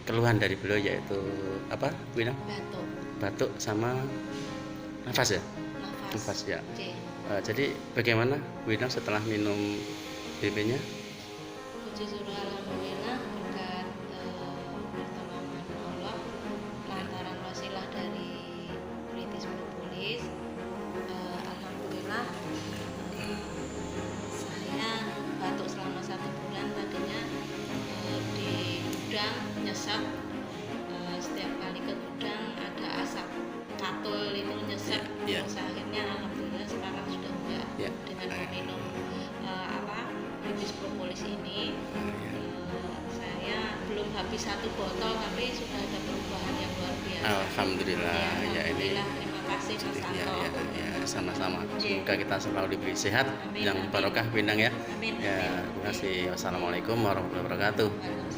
keluhan dari beliau yaitu apa, Bu Inang? Batuk, Batuk sama nafas ya? nafas. Nafas ya. Oke. Jadi bagaimana Bu Inang setelah minum BB-nya? Puji syukur alhamdulillah berkat pertolongan Allah lantaran wasilah dari British Propolis. Alhamdulillah saya batuk selama 1 bulan. Tadinya di gudang nyesek, setiap kali ke gudang ada asap katul itu nyesek. Ya. Terus akhirnya alhamdulillah sekarang sudah enggak. Ya. Dengan meminum British Propolis ini, saya belum habis 1 botol tapi sudah ada perubahan yang luar biasa. Alhamdulillah ya, ini Alhamdulillah, terima kasih Mas ya, Santo. ya, sama-sama. Iya. Semoga kita selalu diberi sehat Amin, yang amin. barokah Bu Inang ya. Amin, Ya, amin. terima kasih. Wassalamualaikum warahmatullahi wabarakatuh. Waalaikumsalam.